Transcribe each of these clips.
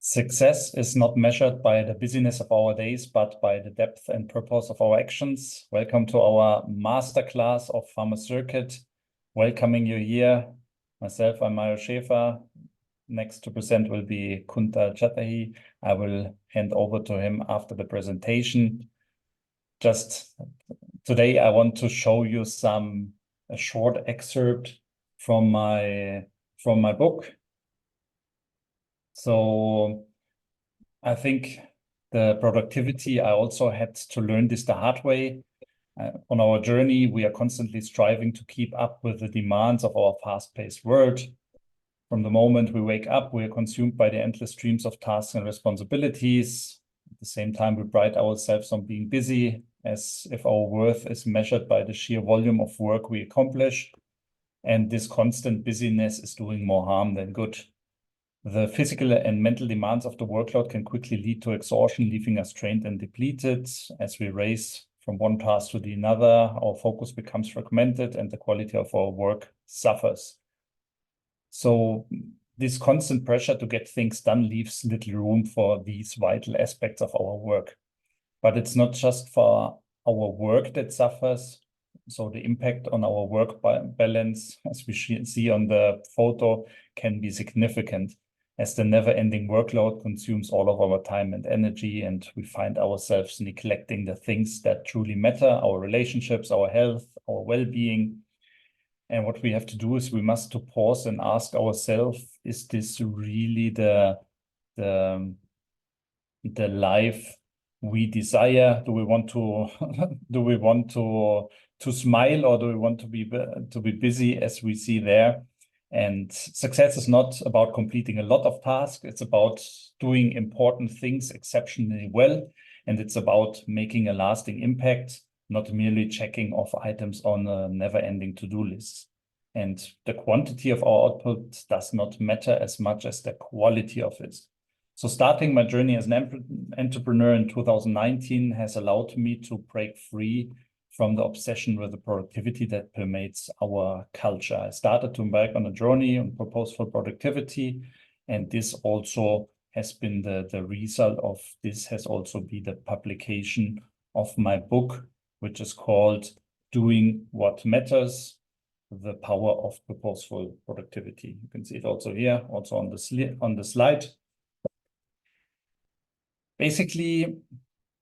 Success is not measured by the busyness of our days, but by the depth and purpose of our actions. Welcome to our masterclass of Farmer Circuit. Welcoming you here. Myself, I'm Mario Schäfer. Next to present will be Kuntal Chatahi. I will hand over to him after the presentation. Just today, I want to show you a short excerpt from my book. So I think the productivity, I also had to learn this the hard way. On our journey, we are constantly striving to keep up with the demands of our fast-paced world. From the moment we wake up, we are consumed by the endless streams of tasks and responsibilities. At the same time, we pride ourselves on being busy, as if our worth is measured by the sheer volume of work we accomplish. And this constant busyness is doing more harm than good. The physical and mental demands of the workload can quickly lead to exhaustion, leaving us drained and depleted. As we race from one task to the another, our focus becomes fragmented and the quality of our work suffers. So this constant pressure to get things done leaves little room for these vital aspects of our work. But it's not just for our work that suffers. So the impact on our work balance, as we see on the photo, can be significant, as the never-ending workload consumes all of our time and energy, and we find ourselves neglecting the things that truly matter, our relationships, our health, our well-being. And what we have to do is we must to pause and ask ourselves, is this really the life we desire? Do we want to to smile, or do we want to be busy, as we see there? And success is not about completing a lot of tasks. It's about doing important things exceptionally well. And it's about making a lasting impact, not merely checking off items on a never-ending to-do list. And the quantity of our output does not matter as much as the quality of it. So starting my journey as an entrepreneur in 2019 has allowed me to break free from the obsession with the productivity that permeates our culture. I started to embark on a journey on purposeful productivity, and this also has been the result of this has also been the publication of my book, which is called Doing What Matters, The Power of Purposeful Productivity. You can see it also here, also on the slide. Basically,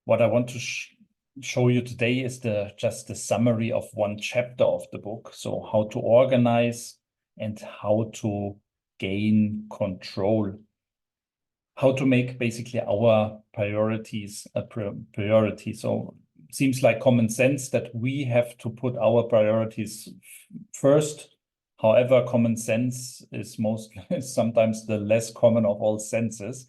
what I want to show you today is just the summary of one chapter of the book. So how to organize and how to gain control. How to make basically our priorities a priority. So it seems like common sense that we have to put our priorities first. However, common sense is sometimes the less common of all senses.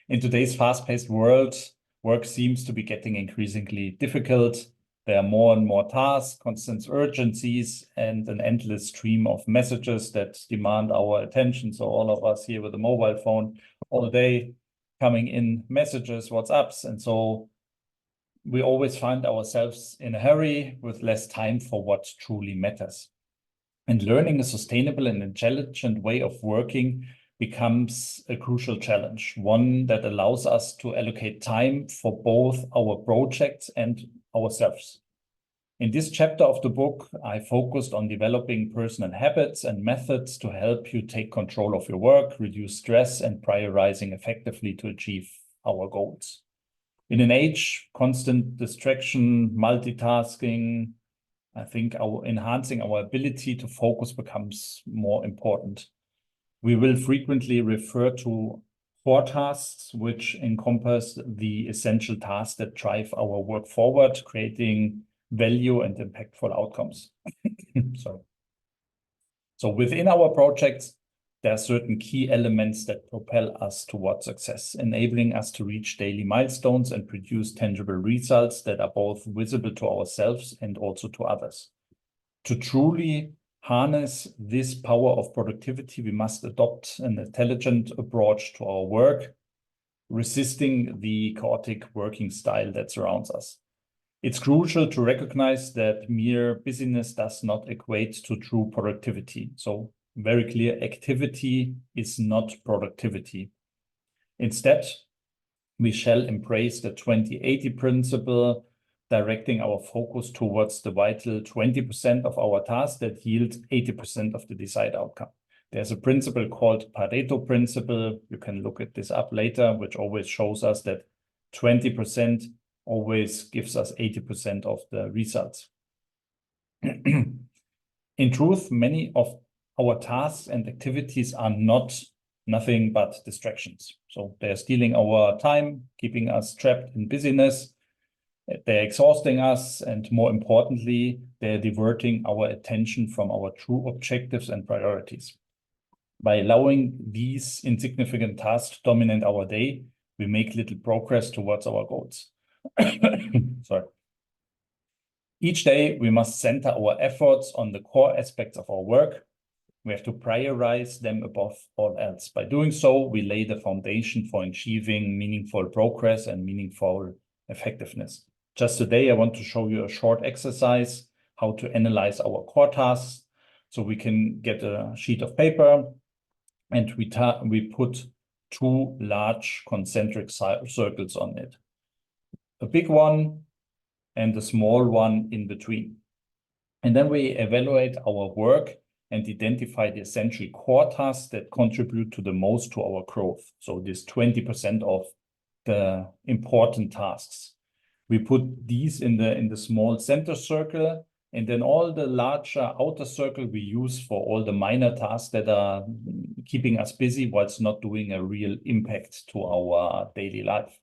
In today's fast-paced world, work seems to be getting increasingly difficult. There are more and more tasks, constant urgencies, and an endless stream of messages that demand our attention. So all of us here with a mobile phone all day coming in messages, WhatsApps. And so we always find ourselves in a hurry with less time for what truly matters. And learning a sustainable and intelligent way of working becomes a crucial challenge, one that allows us to allocate time for both our projects and ourselves. In this chapter of the book, I focused on developing personal habits and methods to help you take control of your work, reduce stress, and prioritizing effectively to achieve our goals. In an age, constant distraction, multitasking, I think enhancing our ability to focus becomes more important. We will frequently refer to core tasks, which encompass the essential tasks that drive our work forward, creating value and impactful outcomes. Sorry. So within our projects, there are certain key elements that propel us towards success, enabling us to reach daily milestones and produce tangible results that are both visible to ourselves and also to others. To truly harness this power of productivity, we must adopt an intelligent approach to our work, resisting the chaotic working style that surrounds us. It's crucial to recognize that mere busyness does not equate to true productivity. So very clear, activity is not productivity. Instead, we shall embrace the 20-80 principle, directing our focus towards the vital 20% of our tasks that yield 80% of the desired outcome. There's a principle called Pareto principle. You can look at this up later, which always shows us that 20% always gives us 80% of the results. In truth, many of our tasks and activities are nothing but distractions. So they're stealing our time, keeping us trapped in busyness. They're exhausting us, and more importantly, they're diverting our attention from our true objectives and priorities. By allowing these insignificant tasks to dominate our day, we make little progress towards our goals. Sorry. Each day, we must center our efforts on the core aspects of our work. We have to prioritize them above all else. By doing so, we lay the foundation for achieving meaningful progress and meaningful effectiveness. Just today, I want to show you a short exercise, how to analyze our core tasks. So we can get a sheet of paper and we put two large concentric circles on it. A big one and a small one in between. And then we evaluate our work and identify the essential core tasks that contribute to the most to our growth. So this 20% of the important tasks. We put these in the small center circle, and then all the larger outer circle we use for all the minor tasks that are keeping us busy whilst not doing a real impact to our daily life.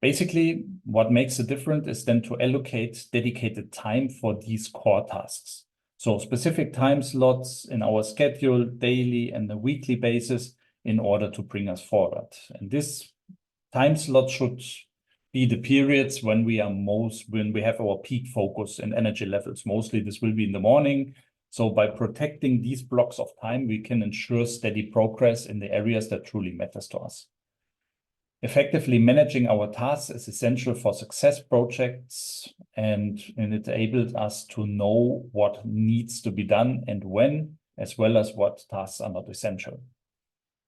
Basically, what makes a difference is then to allocate dedicated time for these core tasks. So specific time slots in our schedule, daily and a weekly basis, in order to bring us forward. And this time slot should be the periods when we have our peak focus and energy levels. Mostly this will be in the morning. So by protecting these blocks of time, we can ensure steady progress in the areas that truly matters to us. Effectively managing our tasks is essential for success projects, and it enables us to know what needs to be done and when, as well as what tasks are not essential.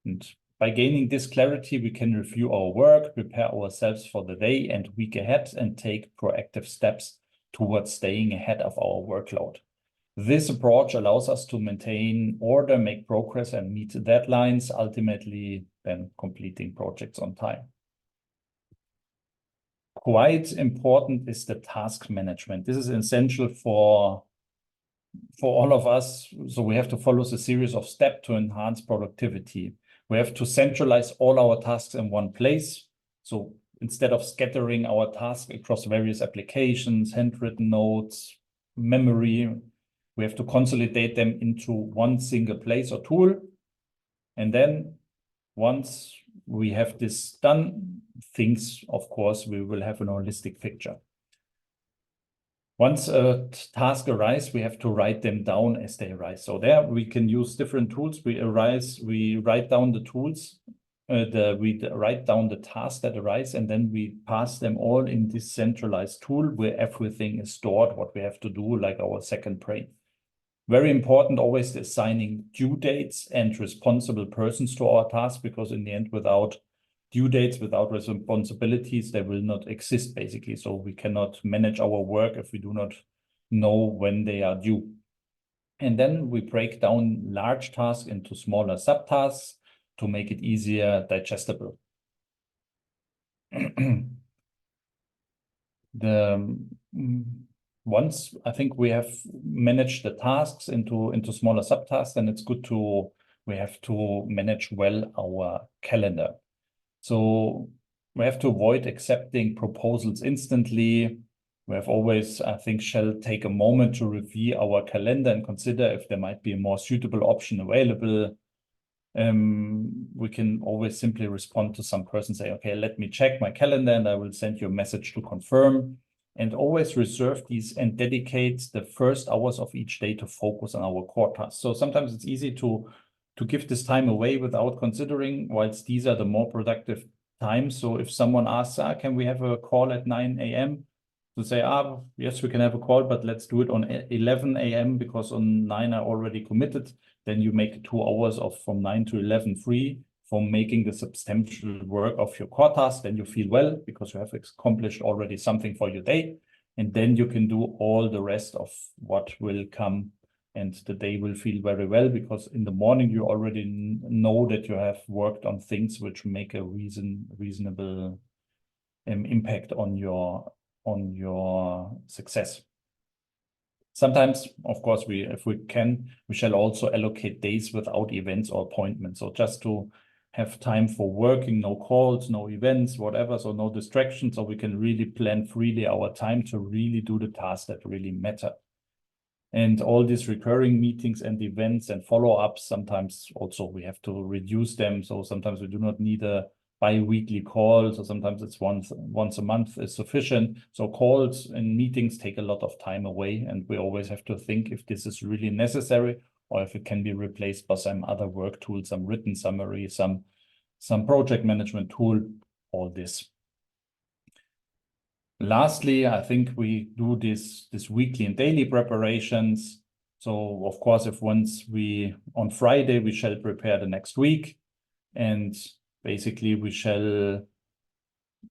And by gaining this clarity, we can review our work, prepare ourselves for the day and week ahead, and take proactive steps towards staying ahead of our workload. This approach allows us to maintain order, make progress, and meet deadlines, ultimately then completing projects on time. Quite important is the task management. This is essential for all of us. So we have to follow a series of steps to enhance productivity. We have to centralize all our tasks in one place. So instead of scattering our tasks across various applications, handwritten notes, memory, we have to consolidate them into one single place or tool. And then once we have this done, of course, we will have an holistic picture. Once a task arises, we have to write them down as they arise. So there we can use different tools. We write down the tools, we write down the tasks that arise, and then we pass them all in this centralized tool where everything is stored, what we have to do, like our second brain. Very important always assigning due dates and responsible persons to our tasks, because in the end, without due dates, without responsibilities, they will not exist basically. So we cannot manage our work if we do not know when they are due. And then we break down large tasks into smaller subtasks to make it easier digestible. Once I think we have managed the tasks into smaller subtasks, then it's good we have to manage well our calendar. So we have to avoid accepting proposals instantly. We have always, I think, shall take a moment to review our calendar and consider if there might be a more suitable option available. We can always simply respond to some person, say, okay, let me check my calendar and I will send you a message to confirm. And always reserve these and dedicate the first hours of each day to focus on our core tasks. So sometimes it's easy to give this time away without considering, whilst these are the more productive times. So if someone asks, can we have a call at 9 a.m.? To say, yes, we can have a call, but let's do it on 11 a.m. because on 9 I already committed. Then you make 2 hours from 9 to 11 free for making the substantial work of your core task. Then you feel well because you have accomplished already something for your day. And then you can do all the rest of what will come, and the day will feel very well because in the morning you already know that you have worked on things which make a reasonable impact on your success. Sometimes, of course, if we can, we shall also allocate days without events or appointments. So just to have time for working, no calls, no events, whatever, so no distractions, so we can really plan freely our time to really do the tasks that really matter. And all these recurring meetings and events and follow-ups, sometimes also we have to reduce them. So sometimes we do not need a bi-weekly call. So sometimes it's once a month is sufficient. So calls and meetings take a lot of time away. And we always have to think if this is really necessary or if it can be replaced by some other work tool, some written summary, some project management tool, all this. Lastly, I think we do this weekly and daily preparations. So of course, if once on Friday, we shall prepare the next week. And basically we shall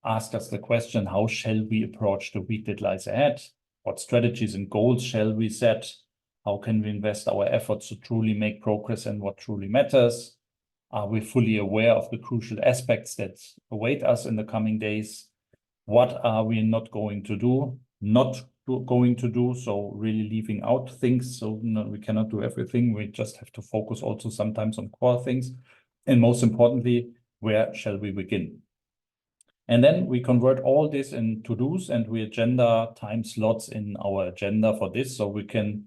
ask us the question, how shall we approach the week that lies ahead? What strategies and goals shall we set? How can we invest our efforts to truly make progress in what truly matters? Are we fully aware of the crucial aspects that await us in the coming days? What are we not going to do? So really leaving out things. So we cannot do everything. We just have to focus also sometimes on core things. And most importantly, where shall we begin? And then we convert all this in to-dos and we agenda time slots in our agenda for this. So we can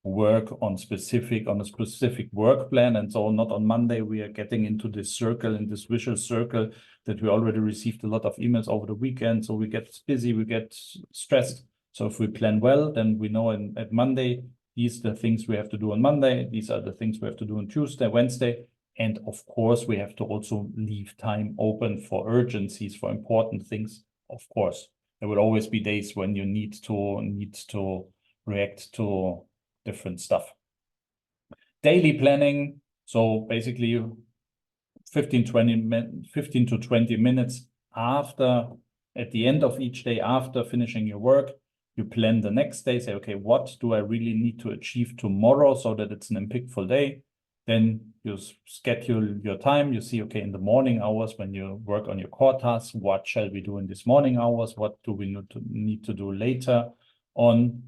work on a specific work plan. And so not on Monday, we are getting into this circle, in this vicious circle that we already received a lot of emails over the weekend. So we get busy, we get stressed. So if we plan well, then we know at Monday, these are the things we have to do on Monday. These are the things we have to do on Tuesday, Wednesday. And of course, we have to also leave time open for urgencies, for important things. Of course, there will always be days when you need to react to different stuff. Daily planning. So basically 15 to 20 minutes at the end of each day, after finishing your work, you plan the next day, say, okay, what do I really need to achieve tomorrow so that it's an impactful day? Then you schedule your time. You see, okay, in the morning hours when you work on your core tasks, what shall we do in these morning hours? What do we need to do later on?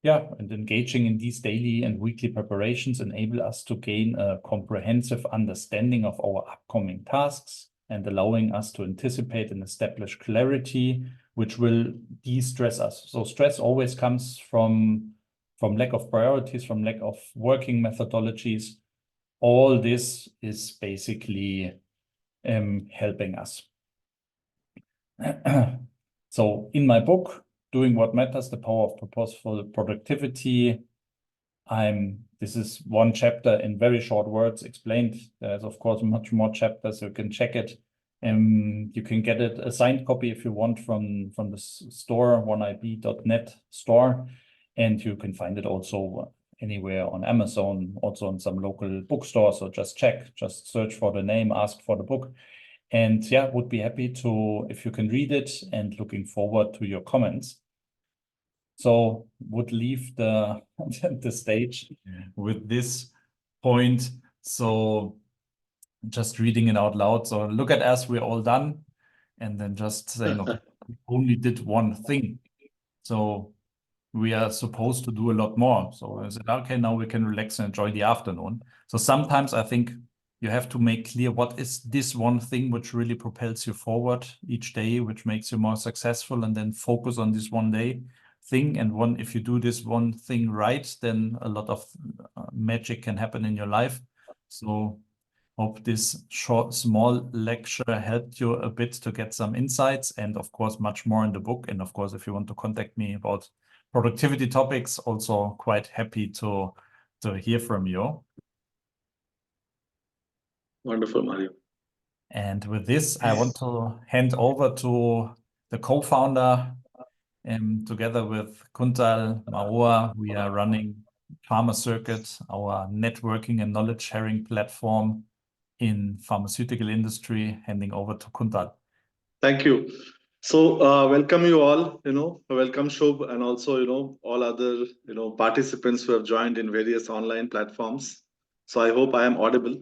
Yeah, and engaging in these daily and weekly preparations enable us to gain a comprehensive understanding of our upcoming tasks and allowing us to anticipate and establish clarity, which will de-stress us. So stress always comes from lack of priorities, from lack of working methodologies. All this is basically helping us. So in my book, Doing What Matters, The Power of Purposeful Productivity, this is one chapter in very short words explained. There's of course much more chapters, so you can check it. You can get it a signed copy if you want from the store, oneib.net store, and you can find it also anywhere on Amazon, also in some local bookstores. So just search for the name, ask for the book. And yeah, would be happy to, if you can read it, and looking forward to your comments. So would leave the stage with this point. So just reading it out loud. So look at us, we're all done. And then just saying, okay, we only did one thing. So we are supposed to do a lot more. So I said, okay, now we can relax and enjoy the afternoon. So sometimes I think you have to make clear what is this one thing which really propels you forward each day, which makes you more successful, and then focus on this one day thing. And if you do this one thing right, then a lot of magic can happen in your life. So hope this small lecture helped you a bit to get some insights, and of course much more in the book. And of course, if you want to contact me about productivity topics, also quite happy to hear from you. Wonderful, Mario. And with this, I want to hand over to the co-founder. Together with Kuntal Maua, we are running Farmer Circuit, our networking and knowledge sharing platform. in pharmaceutical industry. Handing over to Kuntal. Thank you. So, welcome you all, welcome Shobh, and also, all other, participants who have joined in various online platforms. So I hope I am audible.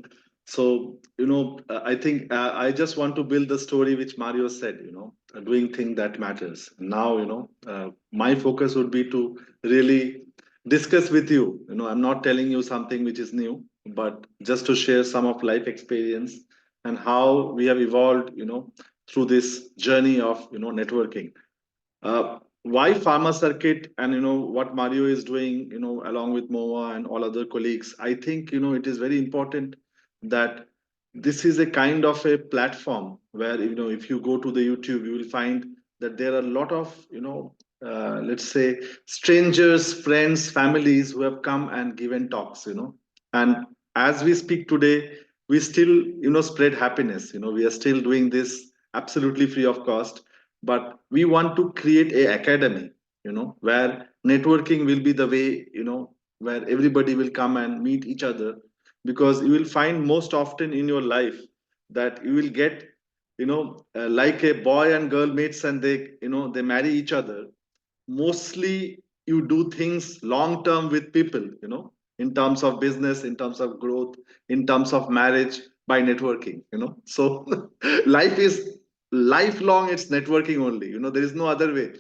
So, I think I just want to build the story which Mario said, doing thing that matters. Now, my focus would be to really discuss with you. I'm not telling you something which is new, but just to share some of life experience and how we have evolved, through this journey of networking. Why pharma circuit, and what Mario is doing, along with Moa and all other colleagues, I think it is very important that this is a kind of a platform where if you go to the YouTube, you will find that there are a lot of let's say strangers, friends, families who have come and given talks, and as we speak today, we still spread happiness. We are still doing this absolutely free of cost, but we want to create a academy, where networking will be the way, where everybody will come and meet each other, because you will find most often in your life that you will get like a boy and girl meets and they marry each other. Mostly you do things long term with people, in terms of business, in terms of growth, in terms of marriage, by networking, so life is lifelong, it's networking only, there is no other way.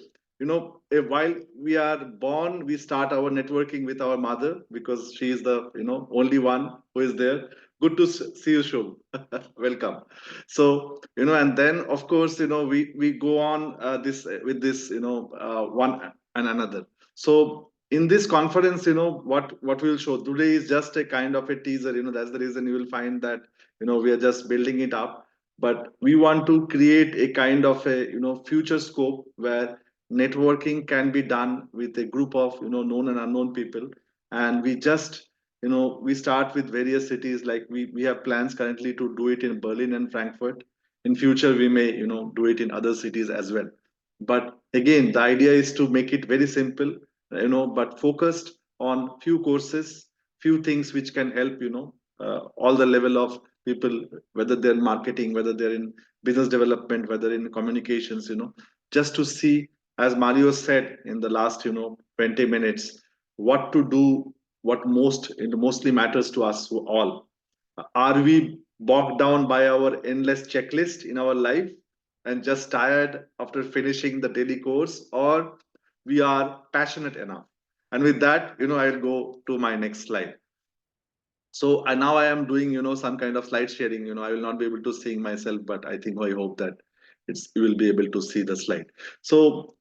While we are born, we start our networking with our mother, because she is the only one who is there. Good to see you, Shub. Welcome. So and then of course we go on this with this one and another. So in this conference, what we'll show today is just a kind of a teaser. That's the reason you will find that we are just building it up, but we want to create a kind of a future scope where networking can be done with a group of known and unknown people. And we just we start with various cities, like we have plans currently to do it in Berlin and Frankfurt. In future we may do it in other cities as well. But again, the idea is to make it very simple, but focused on few courses, few things which can help all the level of people, whether they're in marketing, whether they're in business development, whether in communications, just to see, as Mario said in the last 20 minutes, what to do, what mostly matters to us all. Are we bogged down by our endless checklist in our life and just tired after finishing the daily course, or we are passionate enough? And with that, I'll go to my next slide. So now I am doing some kind of slide sharing. I will not be able to see myself, but I hope that you will be able to see the slide. So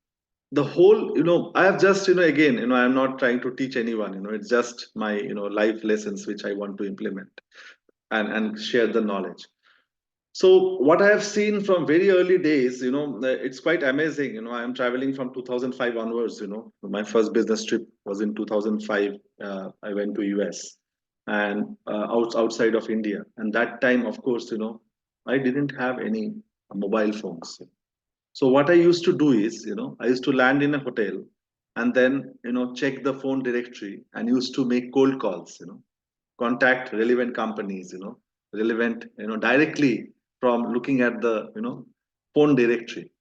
the whole, I have just again, I'm not trying to teach anyone. It's just my life lessons which I want to implement and share the knowledge. So what I have seen from very early days, it's quite amazing. I am traveling from 2005 onwards. My first business trip was in 2005. I went to US and outside of India. And that time, of course, I didn't have any mobile phones. So what I used to do is, I used to land in a hotel and then, check the phone directory and used to make cold calls, contact relevant companies, relevant, directly from looking at the, phone directory.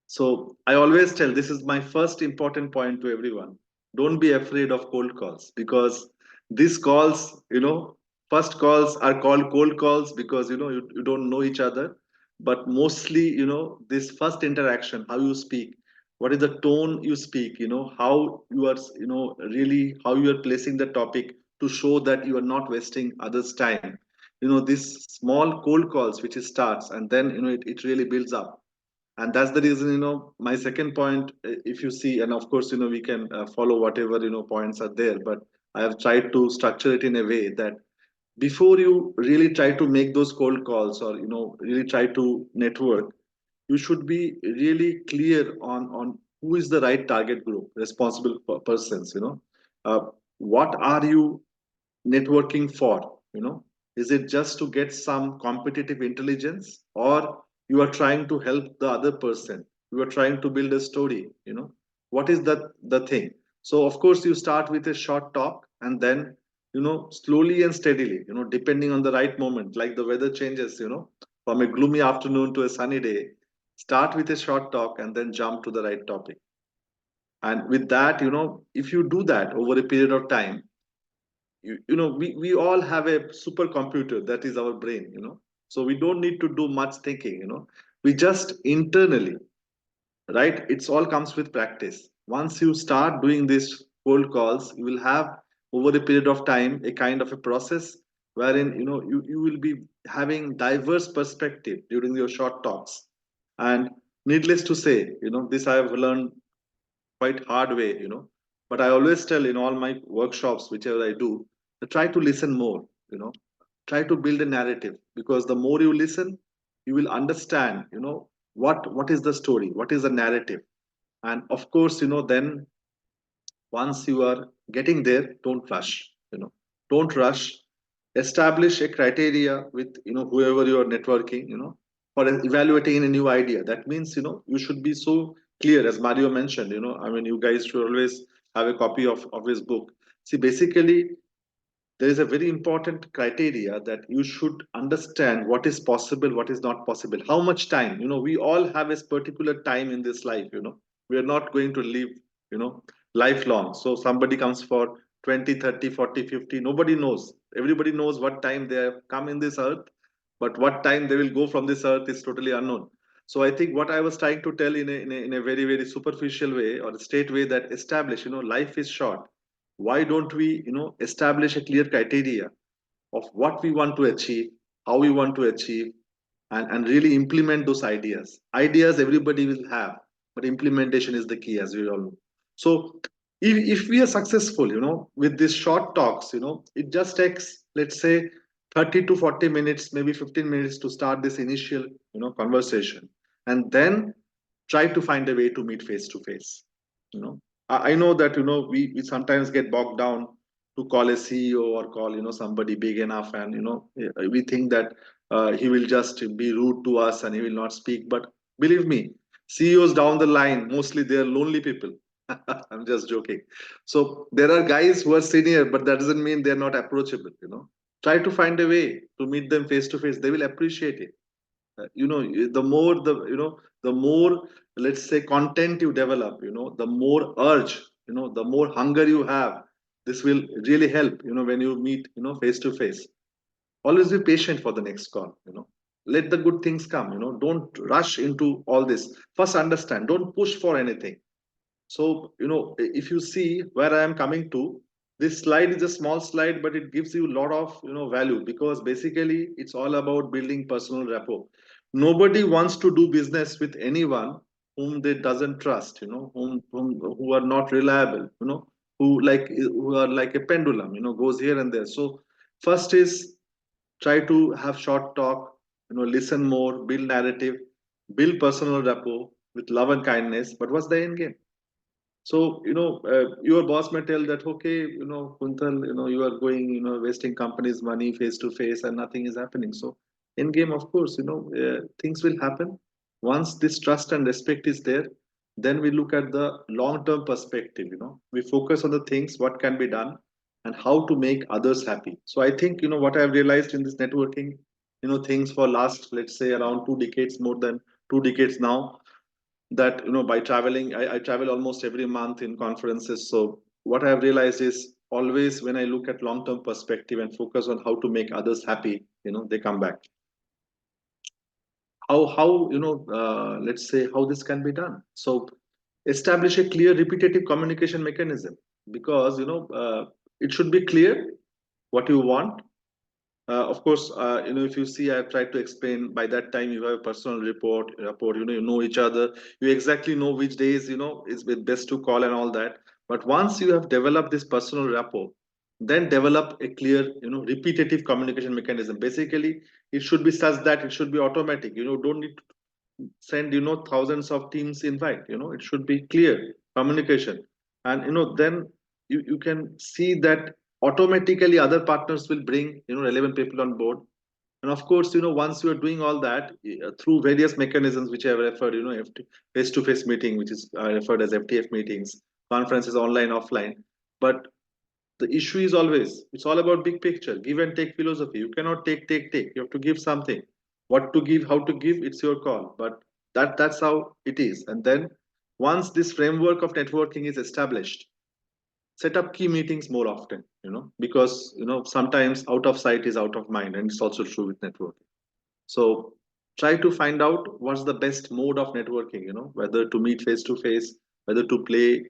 So I always tell, this is my first important point to everyone. Don't be afraid of cold calls, because these calls, first calls are called cold calls because you don't know each other. But mostly, this first interaction, how you speak, what is the tone you speak, how you are, really how you are placing the topic to show that you are not wasting others' time. This small cold calls which it starts, and then it really builds up. And that's the reason my second point, if you see, and of course we can follow whatever points are there, but I have tried to structure it in a way that before you really try to make those cold calls, or really try to network, you should be really clear on who is the right target group, responsible persons. What are you networking for? Is it just to get some competitive intelligence, or you are trying to help the other person, you are trying to build a story? What is the thing? So of course you start with a short talk, and then slowly and steadily, depending on the right moment, like the weather changes, from a gloomy afternoon to a sunny day. Start with a short talk and then jump to the right topic. And with that, if you do that over a period of time, we all have a supercomputer that is our brain, so we don't need to do much thinking, we just internally, right? It's all comes with practice. Once you start doing these cold calls, you will have over a period of time a kind of a process wherein you will be having diverse perspective during your short talks. And needless to say, this I have learned quite hard way, but I always tell in all my workshops, whichever I do, to try to listen more, you know try to build a narrative, because the more you listen, you will understand, what is the story, what is the narrative. And of course, then once you are getting there, don't rush, don't rush. Establish a criteria with whoever you are networking, for evaluating a new idea. That means, you should be so clear, as Mario mentioned, I mean, you guys should always have a copy of his book. See, basically, there is a very important criteria that you should understand what is possible, what is not possible, how much time. We all have a particular time in this life. We are not going to live, you know lifelong. So somebody comes for 20, 30, 40, 50. Nobody knows. Everybody knows what time they have come in this earth, but what time they will go from this earth is totally unknown. So I think what I was trying to tell in a very, very superficial way, or a straight way, that establish, life is short. Why don't we, establish a clear criteria of what we want to achieve, how we want to achieve, and really implement those ideas. Ideas everybody will have, but implementation is the key, as we all know. So if we are successful, with these short talks, it just takes, let's say, 30 to 40 minutes, maybe 15 minutes to start this initial, conversation. And then try to find a way to meet face to face. You know, I know that, we sometimes get bogged down to call a CEO or call, somebody big enough, and we think that he will just be rude to us and he will not speak. But believe me, CEOs down the line, mostly they're lonely people. I'm just joking. So there are guys who are senior, but that doesn't mean they're not approachable. Try to find a way to meet them face to face. They will appreciate it. The more the more, let's say, content you develop, the more urge, the more hunger you have. This will really help, when you meet, face to face. Always be patient for the next call. Let the good things come. Don't rush into all this. First understand, don't push for anything. So, if you see where I am coming to, this slide is a small slide, but it gives you a lot of, value, because basically it's all about building personal rapport. Nobody wants to do business with anyone whom they doesn't trust, who are not reliable, who are like a pendulum, goes here and there. So first is try to have short talk, listen more, build narrative, build personal rapport with love and kindness. But what's the end game? So, your boss may tell that, okay, Kuntal, you are going, wasting company's money face to face and nothing is happening. So, in game, of course, things will happen. Once this trust and respect is there, then we look at the long-term perspective, we focus on the things, what can be done and how to make others happy. So, I think, what I've realized in this networking, things for last, let's say, around 2 decades, more than 2 decades now, that by traveling, I travel almost every month in conferences. So what I've realized is, always when I look at long-term perspective and focus on how to make others happy, they come back. How let's say, how this can be done. So establish a clear repetitive communication mechanism, because it should be clear what you want. Of course, if you see, I've tried to explain, by that time you have a personal rapport, you know each other, you exactly know which days, it's best to call and all that. But once you have developed this personal rapport, then develop a clear, repetitive communication mechanism. Basically, it should be such that it should be automatic. Don't need to send, thousands of teams invite. It should be clear communication. And, then you can see that automatically other partners will bring, relevant people on board. And of course, once you are doing all that through various mechanisms which I have referred, face-to-face meeting, which is referred as FTF meetings, conferences, online, offline. But The issue is always, it's all about big picture, give and take philosophy. You cannot take. You have to give something. What to give, how to give, it's your call. But that's how it is. And then once this framework of networking is established, set up key meetings more often, because sometimes out of sight is out of mind, and it's also true with networking. So try to find out what's the best mode of networking, whether to meet face to face, whether to play,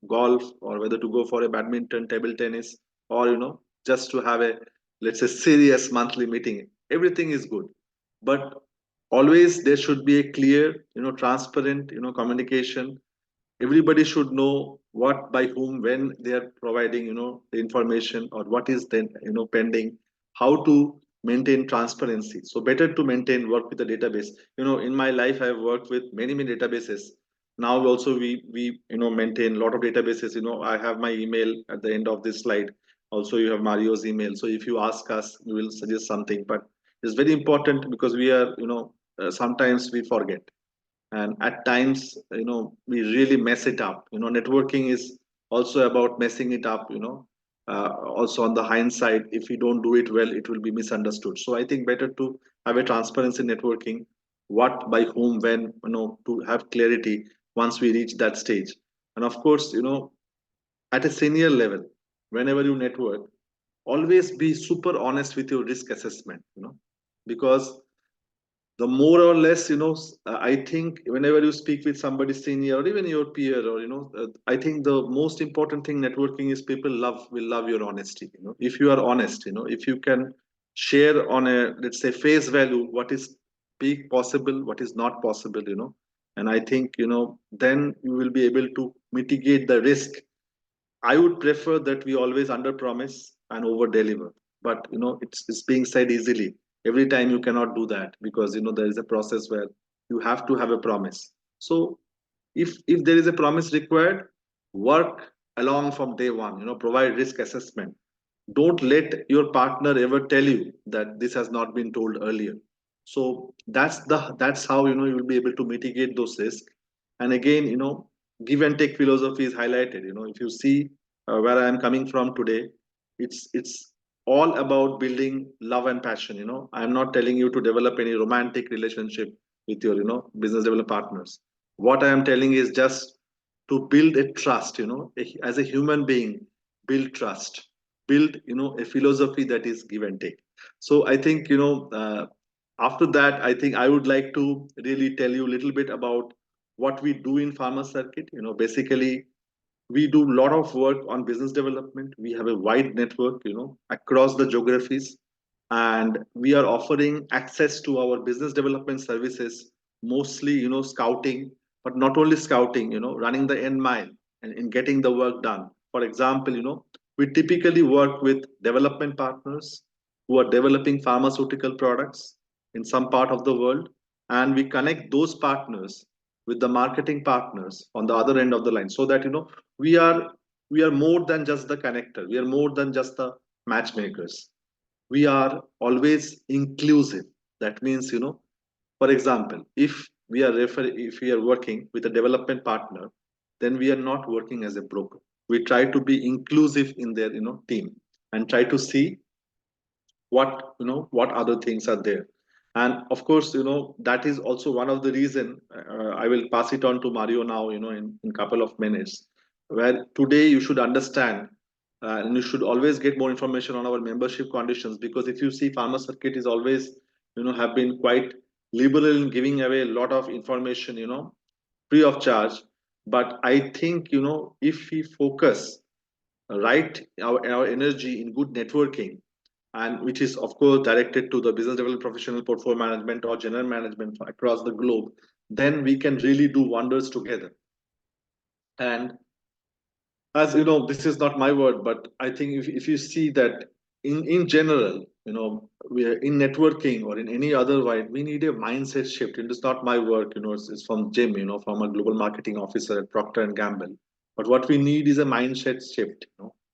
golf, or whether to go for a badminton, table tennis, or, just to have a, let's say, serious monthly meeting. Everything is good. But always there should be a clear, transparent, communication. Everybody should know what, by whom, when they are providing, the information, or what is then, pending, how to maintain transparency. So better to maintain, work with a database. In my life, I have worked with many databases. Now also we maintain a lot of databases. I have my email at the end of this slide. Also you have Mario's email, so if you ask us, we will suggest something. But it's very important, because we are, sometimes we forget, and at times, we really mess it up. Networking is also about messing it up. Also, on the hindsight, if we don't do it well, it will be misunderstood. So I think better to have a transparency in networking, what, by whom, when, to have clarity once we reach that stage. And of course, at a senior level, whenever you network, always be super honest with your risk assessment, because the more or less, I think whenever you speak with somebody senior, or even your peer, or, I think the most important thing networking is, people will love your honesty. If you are honest, if you can share on a, let's say, face value, what is big possible, what is not possible, and I think, then you will be able to mitigate the risk. I would prefer that we always under promise and over deliver. But it's being said easily. Every time you cannot do that, because there is a process where you have to have a promise. So if there is a promise required, work along from day one. Provide risk assessment. Don't let your partner ever tell you that this has not been told earlier. So that's how you will be able to mitigate those risks. And again, give and take philosophy is highlighted. If you see where I am coming from today, it's all about building love and passion. I am not telling you to develop any romantic relationship with your business development partners. What I am telling is just to build a trust. As a human being, build trust, build a philosophy that is give and take. So I think, after that, I think I would like to really tell you a little bit about what we do in Pharma Circuit. Basically, we do a lot of work on business development. We have a wide network, across the geographies, and we are offering access to our business development services, mostly, scouting, but not only scouting, running the end mile, and in getting the work done. For example, we typically work with development partners who are developing pharmaceutical products in some part of the world, and we connect those partners with the marketing partners on the other end of the line, so that we are we are more than just the connector, we are more than just the matchmakers. We are always inclusive. That means, for example, if we are working with a development partner, then we are not working as a broker. We try to be inclusive in their team, and try to see what other things are there. And of course, that is also one of the reason, I will pass it on to Mario now, in couple of minutes, where today you should understand, and you should always get more information on our membership conditions. Because if you see, Pharma Circuit is always, have been quite liberal in giving away a lot of information, free of charge. But I think, if we focus right our energy in good networking, and which is of course directed to the business development professional, portfolio management, or general management across the globe, then we can really do wonders together. And as you know, this is not my word, but I think if you see that in general, we are in networking or in any other way, we need a mindset shift. It is not my work, it's from Jim, from a global marketing officer at Procter and Gamble. But what we need is a mindset shift,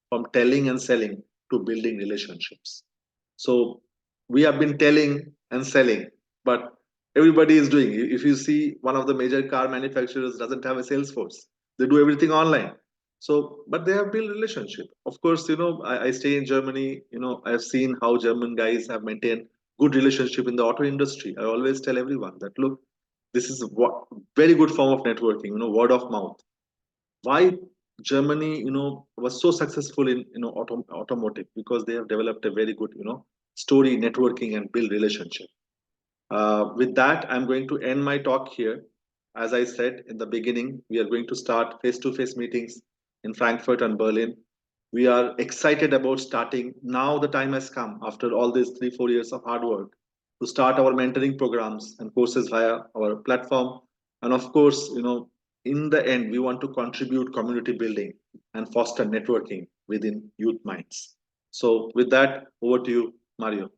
from telling and selling to building relationships. So we have been telling and selling, but everybody is doing. If you see, one of the major car manufacturers doesn't have a sales force. They do everything online. So, but they have built relationship. Of course, I stay in Germany. I've seen how German guys have maintained good relationship in the auto industry. I always tell everyone that look, this is what very good form of networking. Word of mouth. Why Germany, was so successful in automotive, because they have developed a very good story networking and build relationship. With that, I'm going to end my talk here. As I said in the beginning, we are going to start face-to-face meetings in Frankfurt and Berlin. We are excited about starting. Now the time has come, after all these 3-4 years of hard work, to start our mentoring programs and courses via our platform. And of course, in the end, we want to contribute community building and foster networking within youth minds. So with that, over to you, Mario.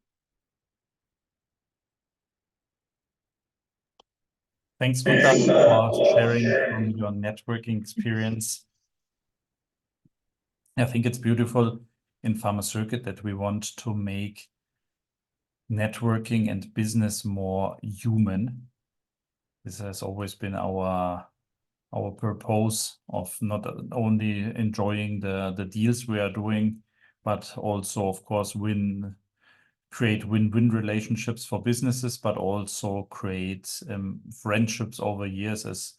Thanks, Kuntal, for sharing from your networking experience. I think it's beautiful in Pharma Circuit that we want to make networking and business more human. This has always been our purpose of not only enjoying the deals we are doing, but also, of course, create win-win relationships for businesses, but also create friendships over years. As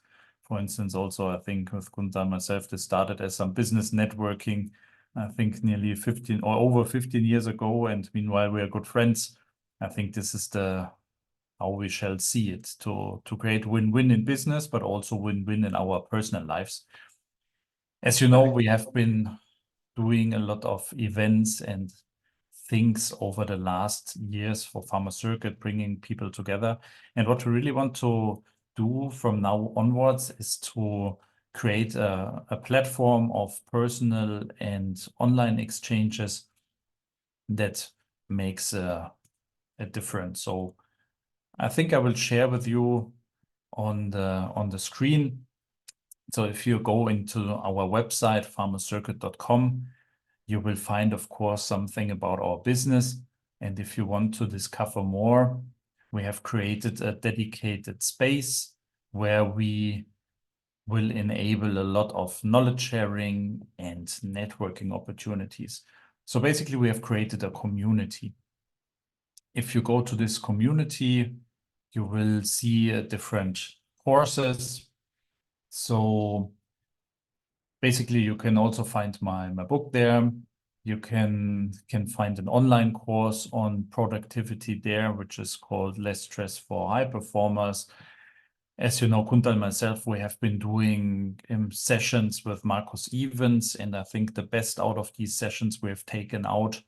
for instance, also I think with Kuntal and myself, this started as some business networking, I think nearly 15 or over 15 years ago. And meanwhile, we are good friends. I think this is how we shall see it, to create win-win in business, but also win-win in our personal lives. As you know, we have been doing a lot of events and things over the last years for Pharma Circuit, bringing people together. And what we really want to do from now onwards is to create a platform of personal and online exchanges that makes a difference. So I think I will share with you on the screen. So if you go into our website, pharmacircuit.com, you will find, of course, something about our business. And if you want to discover more, we have created a dedicated space where we will enable a lot of knowledge sharing and networking opportunities. So basically, we have created a community. If you go to this community, you will see different courses. So basically, you can also find my book there. You can find an online course on productivity there, which is called Less Stress for High Performers. As you know, Kuntal and myself, we have been doing sessions with Marcus Evans, and I think the best out of these sessions we have taken out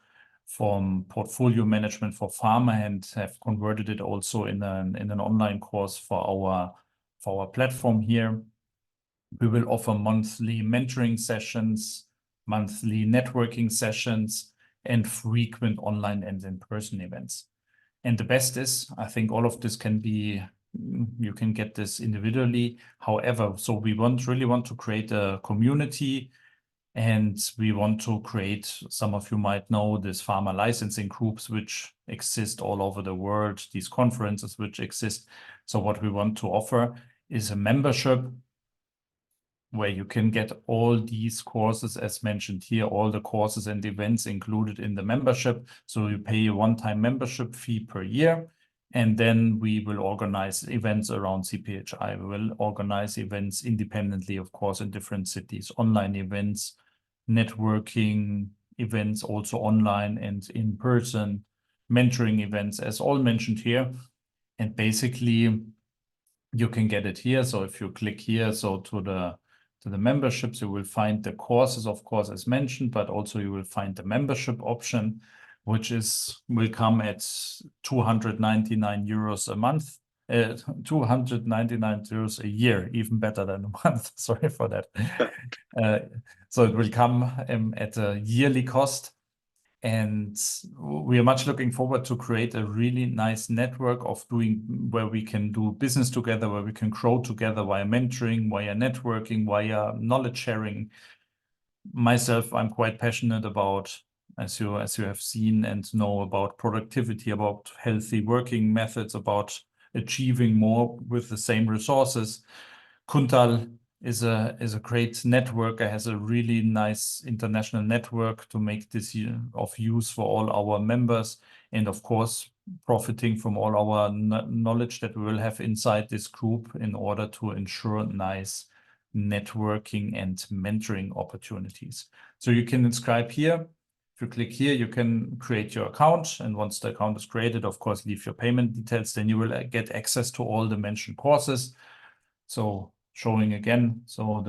from portfolio management for pharma and have converted it also in an online course for our platform here. We will offer monthly mentoring sessions, monthly networking sessions, and frequent online and in-person events. And the best is, I think all of this you can get this individually. However, so we really want to create a community, and we want to create, some of you might know, this pharma licensing groups, which exist all over the world, these conferences which exist. So what we want to offer is a membership where you can get all these courses as mentioned here, all the courses and events included in the membership. So you pay a one-time membership fee per year, and then we will organize events around CPHI. We will organize events independently, of course, in different cities, online events, networking events, also online and in person, mentoring events, as all mentioned here. And basically, you can get it here. So if you click here, so to the memberships, you will find the courses, of course, as mentioned, but also you will find the membership option, which will come at 299 euros a month, 299 euros a year, even better than a month. Sorry for that. So it will come at a yearly cost. And we are much looking forward to create a really nice network where we can do business together, where we can grow together via mentoring, via networking, via knowledge sharing. Myself, I'm quite passionate about, as you have seen and know, about productivity, about healthy working methods, about achieving more with the same resources. Kuntal is a great networker, has a really nice international network to make this of use for all our members, and of course profiting from all our knowledge that we will have inside this group in order to ensure nice networking and mentoring opportunities. So you can inscribe here. If you click here, you can create your account, and once the account is created, of course, leave your payment details, then you will get access to all the mentioned courses. So showing again, so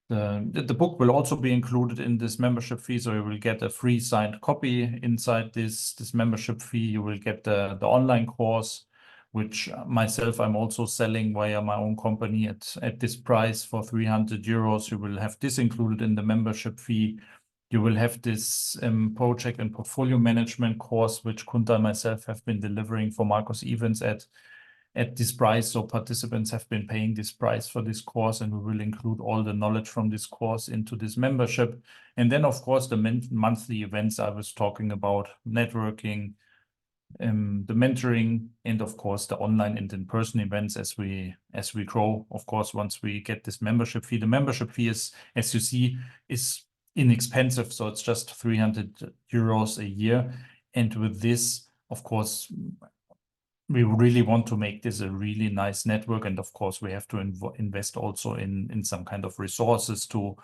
the book will also be included in this membership fee, so you will get a free signed copy inside this membership fee. You will get the online course, which myself I'm also selling via my own company at this price for 300 euros. You will have this included in the membership fee. You will have this project and portfolio management course, which Kunta and myself have been delivering for Marcus events at this price. So participants have been paying this price for this course, and we will include all the knowledge from this course into this membership. And then, of course, the monthly events I was talking about, networking, the mentoring, and of course the online and in-person events as we grow. Of course, once we get this membership fee, the membership fee is, as you see, is inexpensive. So it's just 300 euros a year. And with this, of course, we really want to make this a really nice network. And of course, we have to invest also in some kind of resources to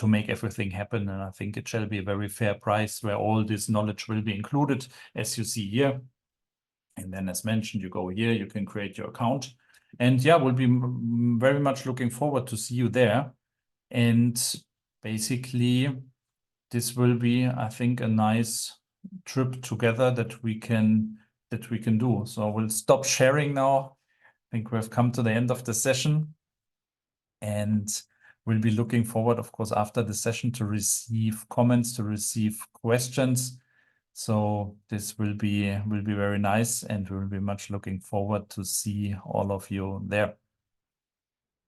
make everything happen. And I think it shall be a very fair price where all this knowledge will be included, as you see here. And then, as mentioned, you go here, you can create your account. And yeah, we'll be very much looking forward to see you there. And basically, this will be, I think, a nice trip together that we can do. So we'll stop sharing now. I think we've come to the end of the session, and we'll be looking forward, of course, after the session to receive comments, to receive questions. So this will be very nice, and we'll be much looking forward to see all of you there.